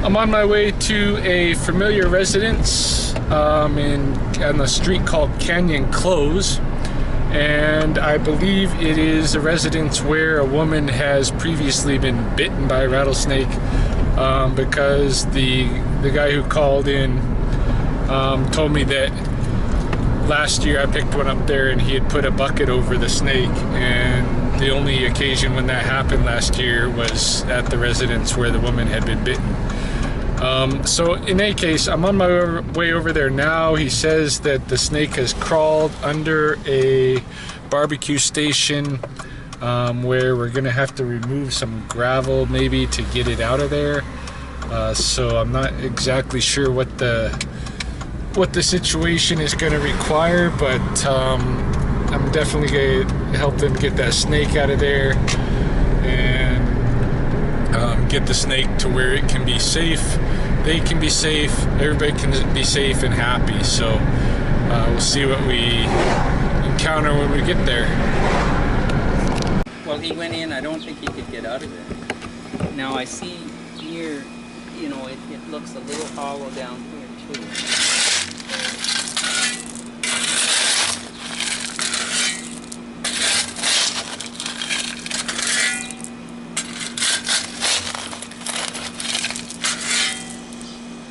I'm on my way to a familiar residence on a street called Canyon Close, and I believe it is a residence where a woman has previously been bitten by a rattlesnake, because the guy who called in told me that last year I picked one up there and he had put a bucket over the snake, and the only occasion when that happened last year was at the residence where the woman had been bitten. So in any case, I'm on my way over there now. He says that the snake has crawled under a barbecue station, where we're gonna have to remove some gravel maybe to get it out of there. So I'm not exactly sure what the situation is going to require, but I'm definitely going to help them get that snake out of there and get the snake to where it can be safe. They can be safe, everybody can be safe and happy. So we'll see what we encounter when we get there. Well, he went in, I don't think he could get out of it. Now I see here, you know, it looks a little hollow down here too.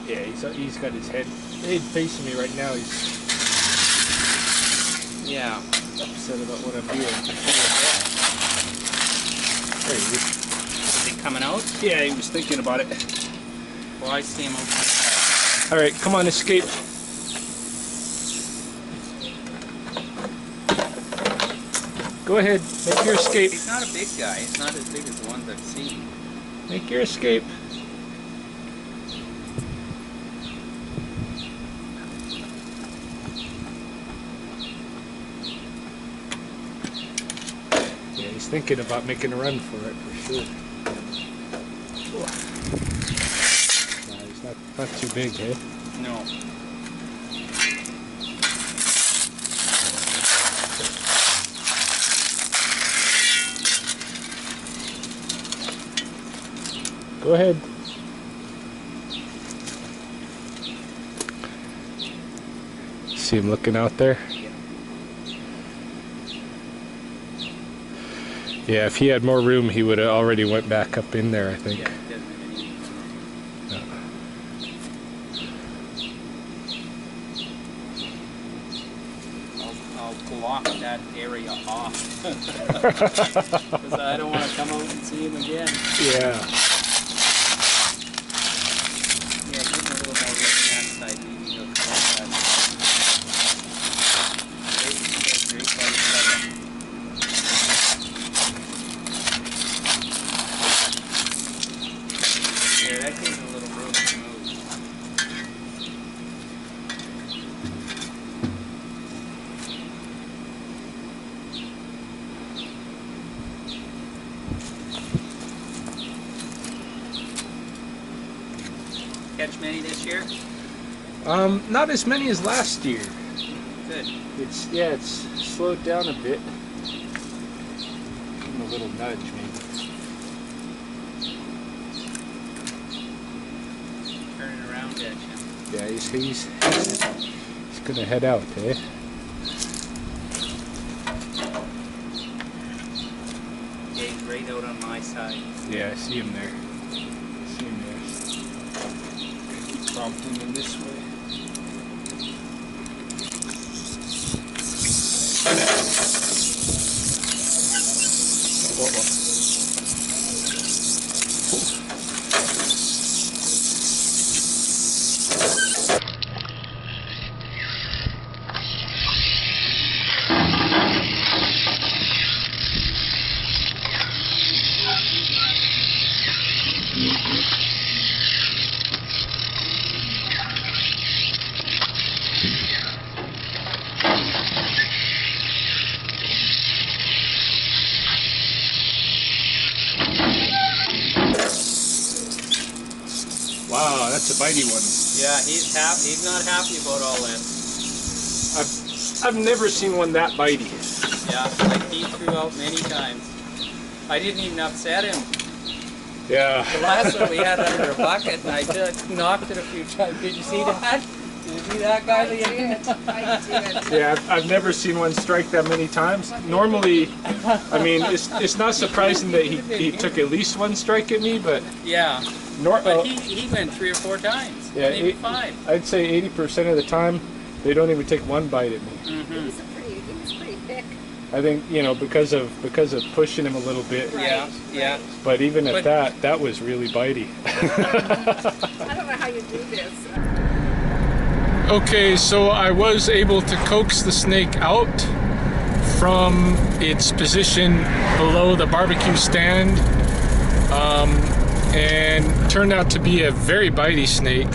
Yeah, he's got his head facing me right now. He's upset about what I'm doing. There he is. Is he coming out? Yeah, he was thinking about it. Well, I see him over. All right, come on, escape. Go ahead, make your escape. He's not a big guy. He's not as big as the ones I've seen. Make your escape. Yeah, he's thinking about making a run for it, for sure. No, he's not too big, eh? No. Go ahead. See him looking out there? Yeah, if he had more room, he would have already went back up in there, I think. Yeah, he doesn't have any. I'll block that area off. Because I don't want to come out and see him again. Yeah. Yeah, give him a little more room on that side. Maybe he'll come out that yeah, that gives him a little room to move. Catch many this year? Not as many as last year. Good. It's slowed down a bit. Give him a little nudge, maybe. Turning around at you. Yeah, he's gonna head out, eh? Yeah, he's right out on my side. Yeah, I see him there. Keep prompting him this way. What? Wow, that's a bitey one. Yeah, he's not happy about all this. I've never seen one that bitey. Yeah, like he threw out many times. I didn't even upset him. Yeah. The last one we had under a bucket, and I just knocked it a few times. Did you see that? Did you see that guy? I did. Yeah, I've never seen one strike that many times. Normally, I mean, it's not surprising that he took at least one strike at me, but Yeah. But he went 3 or 4 times. Yeah, maybe 5. I'd say 80% of the time they don't even take one bite at me. He was pretty thick. I think, you know, because of pushing him a little bit. Yeah, yeah. But even at that was really bitey. I don't know how you do this. Okay, so I was able to coax the snake out from its position below the barbecue stand, and turned out to be a very bitey snake.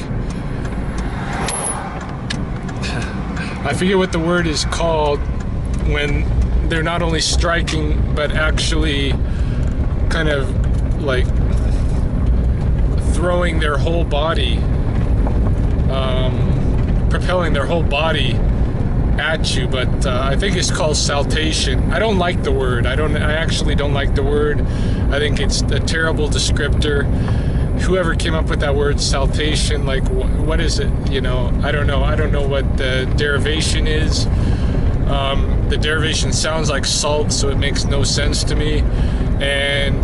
I forget what the word is called when they're not only striking but actually kind of like throwing their whole body, propelling their whole body at you, but I think it's called saltation. I don't like the word. I actually don't like the word. I think it's a terrible descriptor. Whoever came up with that word saltation, like what is it? You know, I don't know. I don't know what the derivation is. The derivation sounds like salt, so it makes no sense to me. And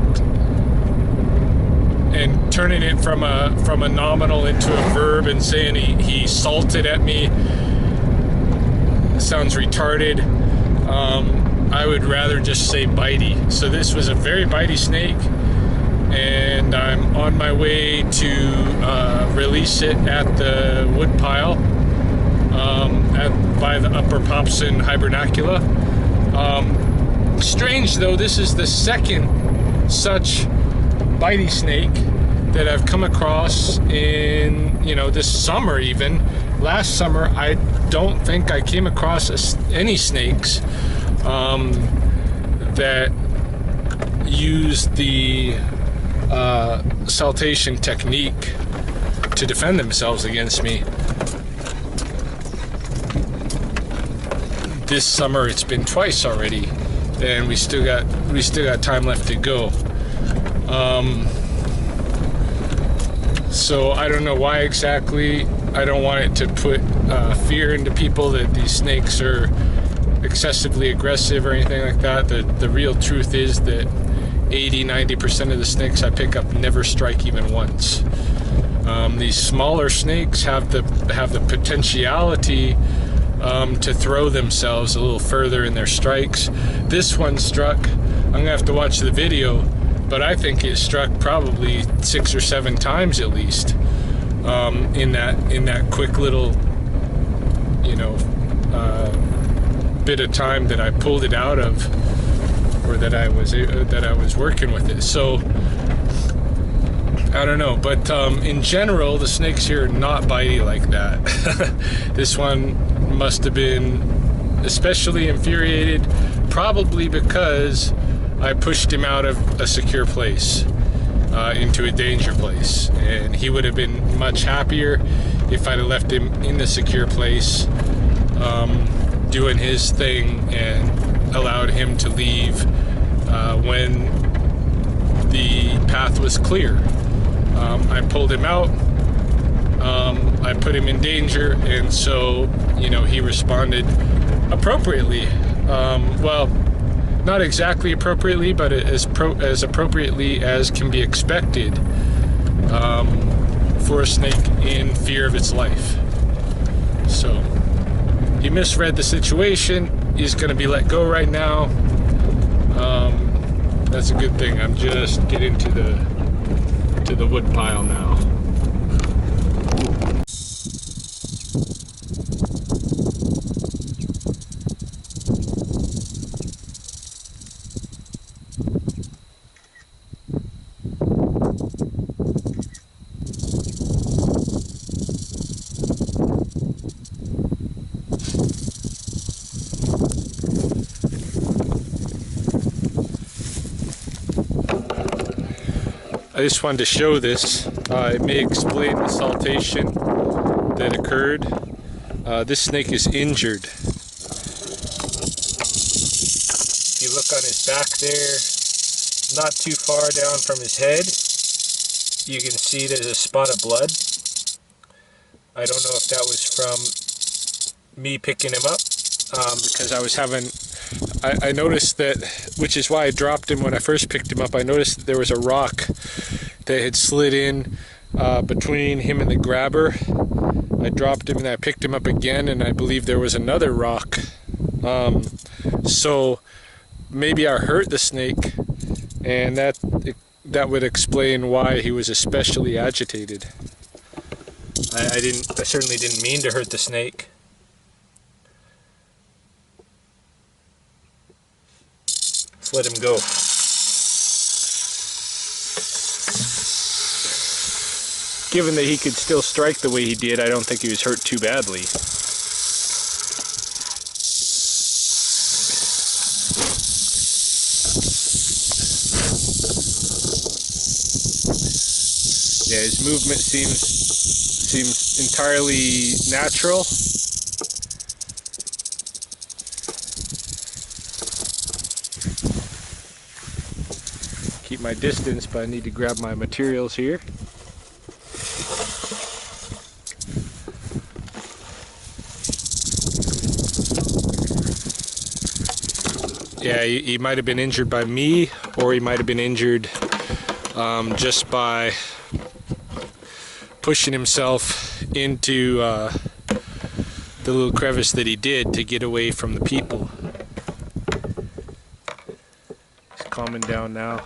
turning it from a nominal into a verb and saying he salted at me sounds retarded. I would rather just say bitey. So this was a very bitey snake, and I'm on my way to release it at the wood pile by the Upper Popson hibernacula. Strange though, this is the second such bitey snake that I've come across in, you know, this summer even. Last summer, I don't think I came across any snakes that use the saltation technique to defend themselves against me. This summer, it's been twice already, and we still got time left to go. So I don't know why exactly. I don't want it to put fear into people that these snakes are excessively aggressive or anything like that. The real truth is that 80-90% of the snakes I pick up never strike even once. These smaller snakes have the potentiality to throw themselves a little further in their strikes. This one struck, I'm gonna have to watch the video, but I think it struck probably 6 or 7 times at least, in that quick little, you know, bit of time that I pulled it out of, or that I was working with it. So I don't know, but in general, the snakes here are not bitey like that. This one must have been especially infuriated, probably because I pushed him out of a secure place into a danger place, and he would have been much happier if I'd have left him in the secure place, doing his thing, and allowed him to leave when the path was clear. I pulled him out, I put him in danger, and so, you know, he responded appropriately. Well, not exactly appropriately, but as appropriately as can be expected for a snake in fear of its life. So he misread the situation. He's going to be let go right now. That's a good thing. I'm just getting to the wood pile now. I just wanted to show this. It may explain the saltation that occurred. This snake is injured. If you look on his back there, not too far down from his head, you can see there's a spot of blood. I don't know if that was from me picking him up, because I was having, I noticed that, which is why I dropped him when I first picked him up. I noticed that there was a rock that had slid in between him and the grabber. I dropped him and I picked him up again, and I believe there was another rock. So maybe I hurt the snake, and that would explain why he was especially agitated. I certainly didn't mean to hurt the snake. Let's let him go. Given that he could still strike the way he did, I don't think he was hurt too badly. Yeah, his movement seems entirely natural. Keep my distance, but I need to grab my materials here. Yeah, he might have been injured by me, or he might have been injured just by pushing himself into the little crevice that he did to get away from the people. He's calming down now.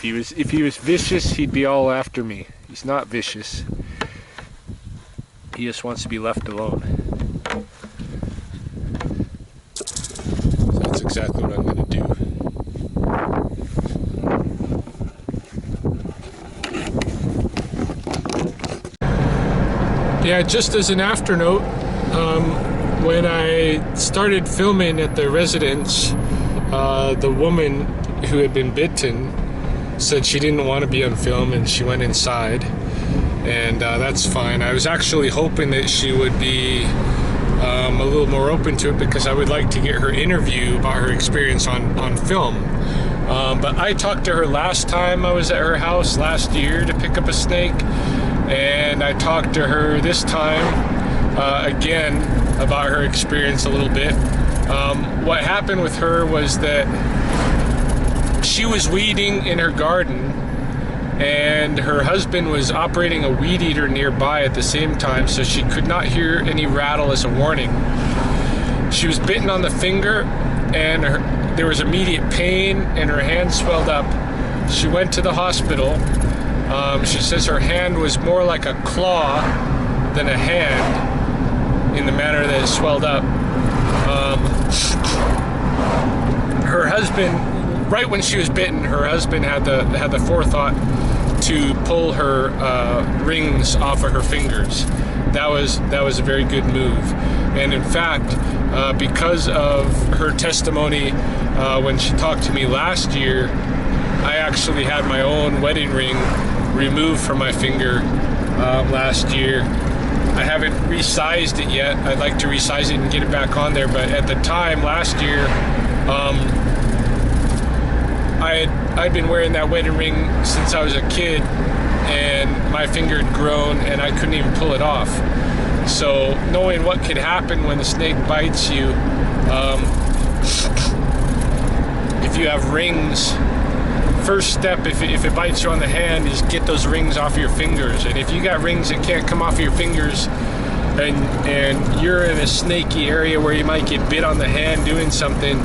If he was vicious, he'd be all after me. He's not vicious. He just wants to be left alone. So that's exactly what I'm going to do. Yeah, just as an afternote, when I started filming at the residence, the woman who had been bitten said she didn't want to be on film, and she went inside, and that's fine. I was actually hoping that she would be a little more open to it, because I would like to get her interview about her experience on film. But I talked to her last time I was at her house last year to pick up a snake, and I talked to her this time again about her experience a little bit. What happened with her was that she was weeding in her garden, and her husband was operating a weed eater nearby at the same time, so she could not hear any rattle as a warning. She was bitten on the finger, and there was immediate pain, and her hand swelled up. She went to the hospital. She says her hand was more like a claw than a hand in the manner that it swelled up. Her husband, right when she was bitten, her husband had the forethought to pull her rings off of her fingers. That was a very good move. And in fact, because of her testimony when she talked to me last year, I actually had my own wedding ring removed from my finger last year. I haven't resized it yet. I'd like to resize it and get it back on there, but at the time last year, I'd been wearing that wedding ring since I was a kid, and my finger had grown and I couldn't even pull it off. So knowing what could happen when the snake bites you, if you have rings, first step, if it bites you on the hand, is get those rings off your fingers. And if you got rings that can't come off your fingers, and you're in a snaky area where you might get bit on the hand doing something,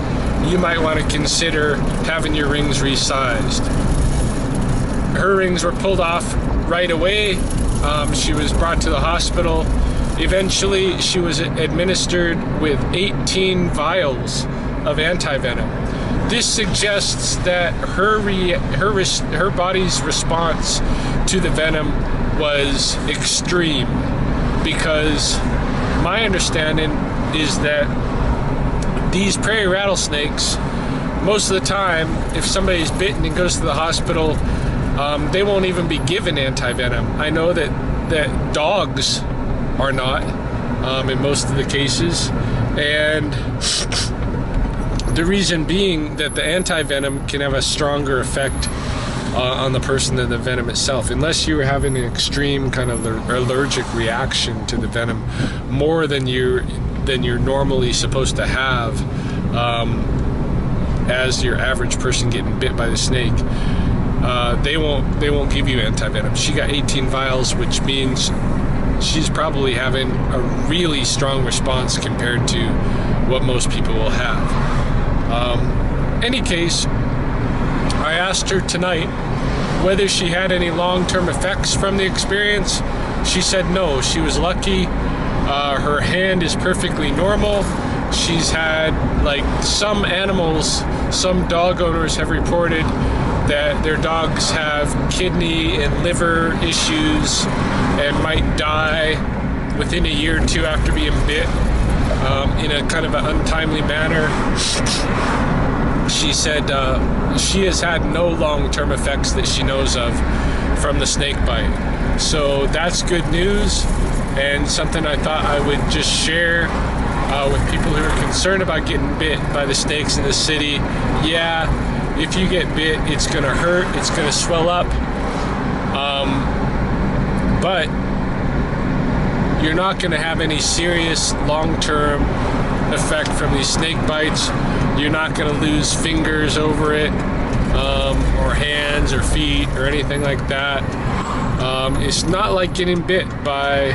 you might want to consider having your rings resized. Her rings were pulled off right away. She was brought to the hospital. Eventually, she was administered with 18 vials of anti-venom. This suggests that her body's response to the venom was extreme, because my understanding is that these prairie rattlesnakes, most of the time, if somebody's bitten and goes to the hospital, they won't even be given anti-venom. I know that dogs are not in most of the cases, and The reason being that the anti-venom can have a stronger effect on the person than the venom itself, unless you were having an extreme kind of allergic reaction to the venom, more than you're normally supposed to have as your average person getting bit by the snake. They won't give you anti-venom. She got 18 vials, which means she's probably having a really strong response compared to what most people will have. Any case, I asked her tonight whether she had any long-term effects from the experience. She said no. She was lucky. Her hand is perfectly normal. She's had, like, some animals, some dog owners have reported that their dogs have kidney and liver issues and might die within a year or two after being bit in a kind of an untimely manner. She said she has had no long-term effects that she knows of from the snake bite. So that's good news, and something I thought I would just share with people who are concerned about getting bit by the snakes in the city. Yeah, if you get bit, it's going to hurt, it's going to swell up, but you're not going to have any serious long-term effect from these snake bites. You're not going to lose fingers over it, or hands or feet or anything like that. It's not like getting bit by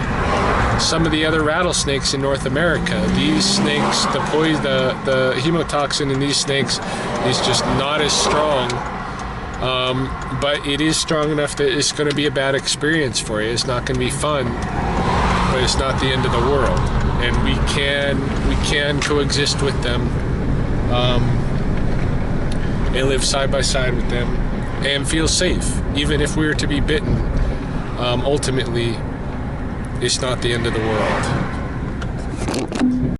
some of the other rattlesnakes in North America. These snakes, the hemotoxin in these snakes is just not as strong, but it is strong enough that it's going to be a bad experience for you. It's not going to be fun, but it's not the end of the world, and we can coexist with them and live side by side with them and feel safe, even if we were to be bitten. Ultimately, it's not the end of the world.